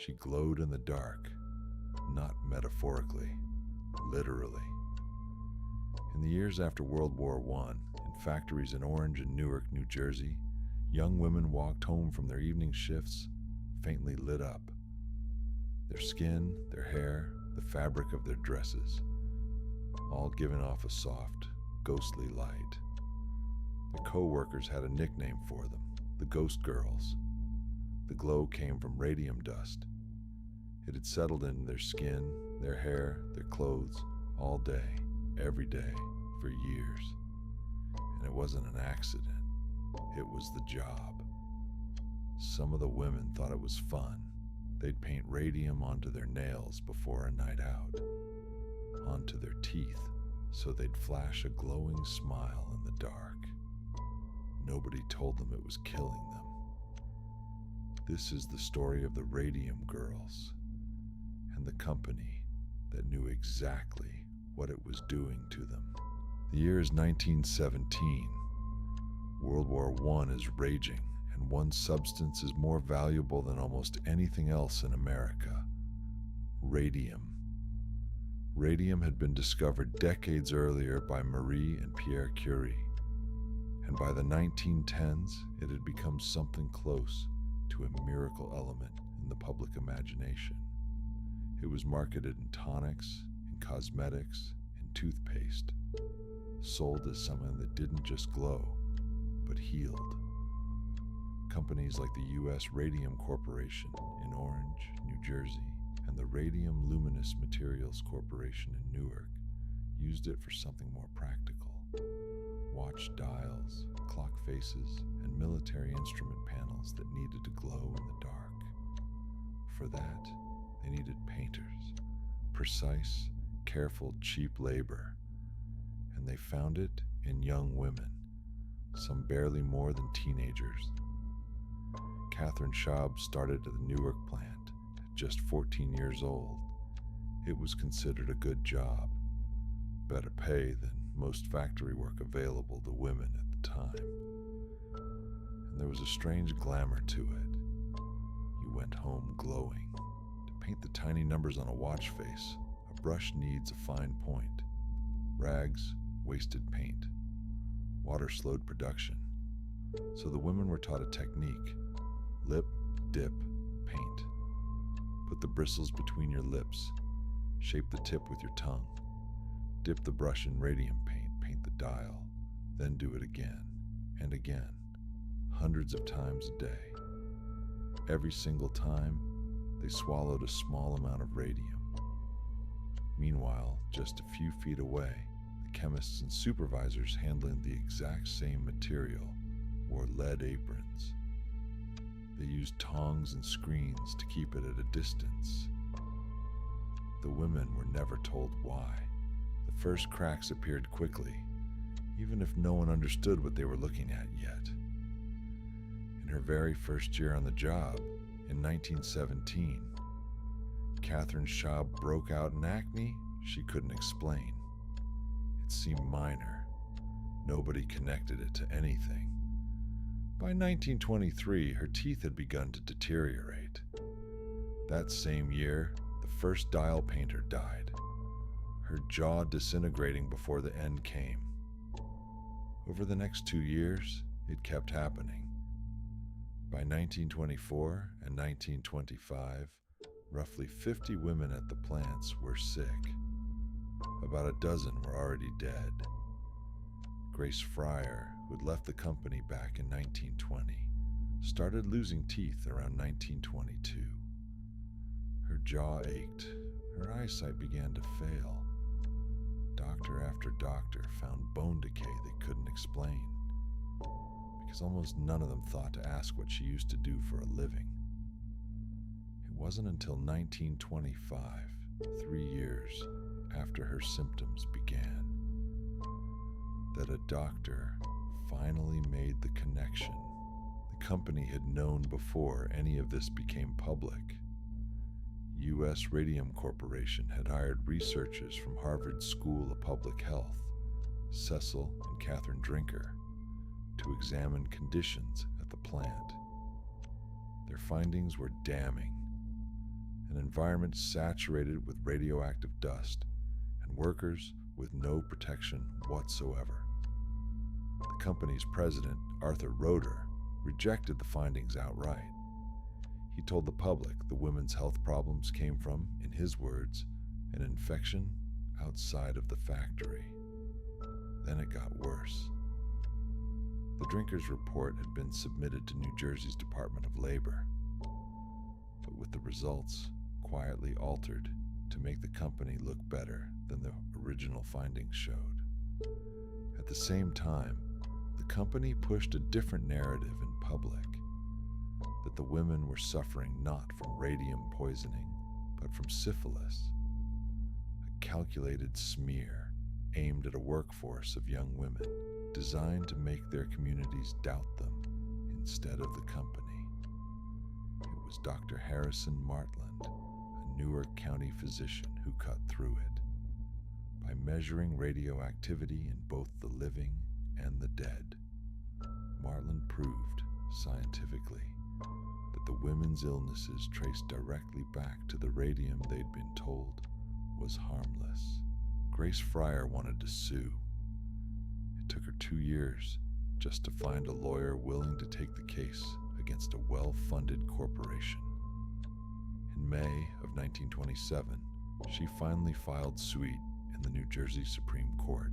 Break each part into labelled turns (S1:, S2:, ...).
S1: She glowed in the dark, not metaphorically, literally. In the years after World War I, in factories in Orange and Newark, New Jersey, young women walked home from their evening shifts, faintly lit up. Their skin, their hair, the fabric of their dresses, all giving off a soft, ghostly light. Their co-workers had a nickname for them, the Ghost Girls. The glow came from radium dust. It had settled into their skin, their hair, their clothes, all day, every day, for years. And it wasn't an accident. It was the job. Some of the women thought it was fun. They'd paint radium onto their nails before a night out, onto their teeth, so they'd flash a glowing smile in the dark. Nobody told them it was killing them. This is the story of the Radium Girls and the company that knew exactly what it was doing to them. The year is 1917. World War I is raging, and one substance is more valuable than almost anything else in America: radium. Radium had been discovered decades earlier by Marie and Pierre Curie, and by the 1910s it had become something close to a miracle element in the public imagination. It was marketed in tonics, in cosmetics, in toothpaste, sold as something that didn't just glow, but healed. Companies like the U.S. Radium Corporation in Orange, New Jersey, and the Radium Luminous Materials Corporation in Newark used it for something more practical: watch dials, clock faces, and military instrument panels that needed to glow in the dark. For that, they needed painters, precise, careful, cheap labor, and they found it in young women, some barely more than teenagers. Catherine Schaub started at the Newark plant at just 14 years old. It was considered a good job, better pay than most factory work available to women at the time. And there was a strange glamour to it. You went home glowing. To paint the tiny numbers on a watch face, a brush needs a fine point. Rags wasted paint. Water slowed production. So the women were taught a technique: lip, dip, paint. Put the bristles between your lips. Shape the tip with your tongue. Dip the brush in radium paint, paint the dial, then do it again and again, hundreds of times a day. Every single time, they swallowed a small amount of radium. Meanwhile, just a few feet away, the chemists and supervisors handling the exact same material wore lead aprons. They used tongs and screens to keep it at a distance. The women were never told why. The first cracks appeared quickly, even if no one understood what they were looking at yet. In her very first year on the job, in 1917, Catherine Schaub broke out in acne she couldn't explain. It seemed minor. Nobody connected it to anything. By 1923, her teeth had begun to deteriorate. That same year, the first dial painter died, her jaw disintegrating before the end came. Over the next 2 years, it kept happening. By 1924 and 1925, roughly 50 women at the plants were sick. About a dozen were already dead. Grace Fryer, who had left the company back in 1920, started losing teeth around 1922. Her jaw ached. Her eyesight began to fail. Doctor after doctor found bone decay they couldn't explain, because almost none of them thought to ask what she used to do for a living. It wasn't until 1925, 3 years after her symptoms began, that a doctor finally made the connection the company had known before any of this became public. U.S. Radium Corporation had hired researchers from Harvard School of Public Health, Cecil and Catherine Drinker, to examine conditions at the plant. Their findings were damning. environment saturated with radioactive dust, and workers with no protection whatsoever. The company's president, Arthur Roeder, rejected the findings outright. He told the public the women's health problems came from, in his words, an infection outside of the factory. Then it got worse. The drinkers' report had been submitted to New Jersey's Department of Labor, but with the results quietly altered to make the company look better than the original findings showed. At the same time, the company pushed a different narrative in public, that the women were suffering not from radium poisoning, but from syphilis, a calculated smear aimed at a workforce of young women, designed to make their communities doubt them instead of the company. It was Dr. Harrison Martland, a Newark County physician, who cut through it. By measuring radioactivity in both the living and the dead, Martland proved, scientifically, that the women's illnesses traced directly back to the radium they'd been told was harmless. Grace Fryer wanted to sue. It took her 2 years just to find a lawyer willing to take the case against a well-funded corporation. In May of 1927, she finally filed suit in the New Jersey Supreme Court,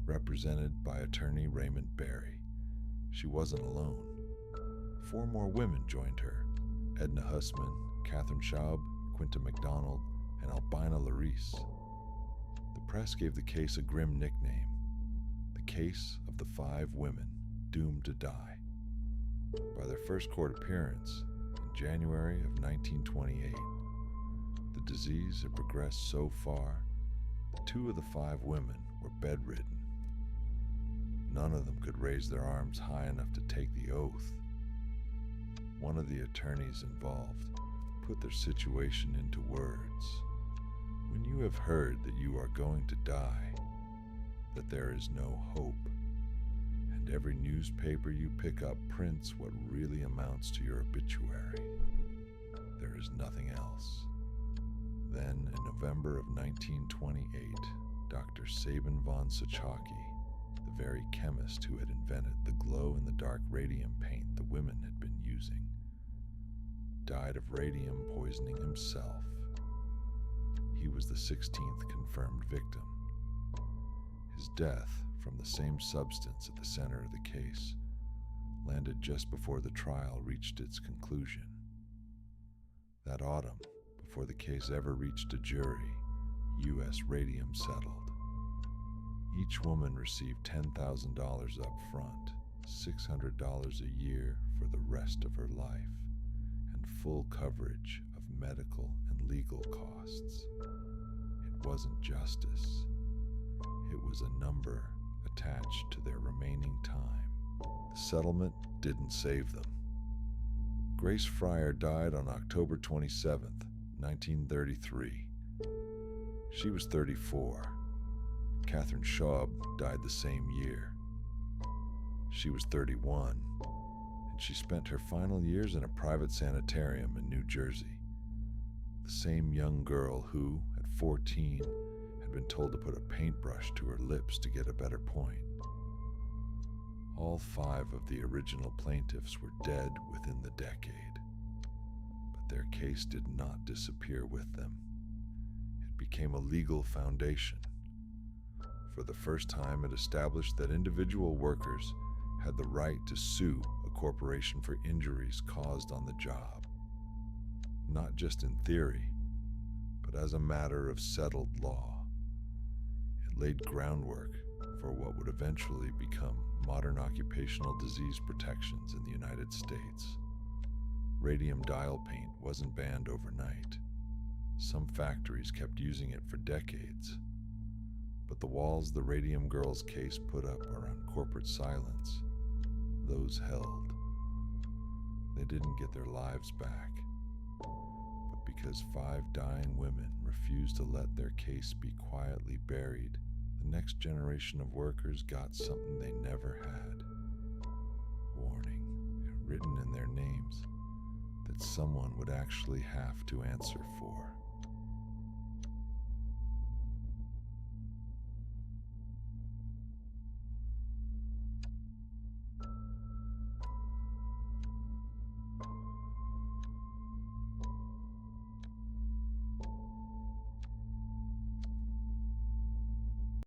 S1: represented by attorney Raymond Barry. She wasn't alone. 4 more women joined her: Edna Hussman, Catherine Schaub, Quinta MacDonald, and Albina Larice. The press gave the case a grim nickname: the case of the 5 women doomed to die. By their first court appearance, in January of 1928, the disease had progressed so far that 2 of the 5 women were bedridden. None of them could raise their arms high enough to take the oath. One of the attorneys involved put their situation into words. When you have heard that you are going to die, that there is no hope, and every newspaper you pick up prints what really amounts to your obituary, there is nothing else. Then, in November of 1928, Dr. Sabin von Sochocki, the very chemist who had invented the glow-in-the-dark radium paint the women had been using, died of radium poisoning himself. He was the 16th confirmed victim. His death from the same substance at the center of the case landed just before the trial reached its conclusion. That autumn, before the case ever reached a jury, U.S. Radium settled. Each woman received $10,000 up front, $600 a year for the rest of her life, and full coverage of medical and legal costs. It wasn't justice. It was a number attached to their remaining time. The settlement didn't save them. Grace Fryer died on October 27th, 1933. She was 34. Catherine Schaub died the same year. She was 31, and she spent her final years in a private sanitarium in New Jersey. The same young girl who, at 14, had been told to put a paintbrush to her lips to get a better point. All 5 of the original plaintiffs were dead within the decade, but their case did not disappear with them. It became a legal foundation. For the first time, it established that individual workers had the right to sue a corporation for injuries caused on the job, not just in theory, but as a matter of settled law. It laid groundwork for what would eventually become modern occupational disease protections in the United States. Radium dial paint wasn't banned overnight. Some factories kept using it for decades. But the walls the Radium Girls case put up around corporate silence, those held. They didn't get their lives back, but because 5 dying women refused to let their case be quietly buried, the next generation of workers got something they never had. Warning, written in their names, that someone would actually have to answer for.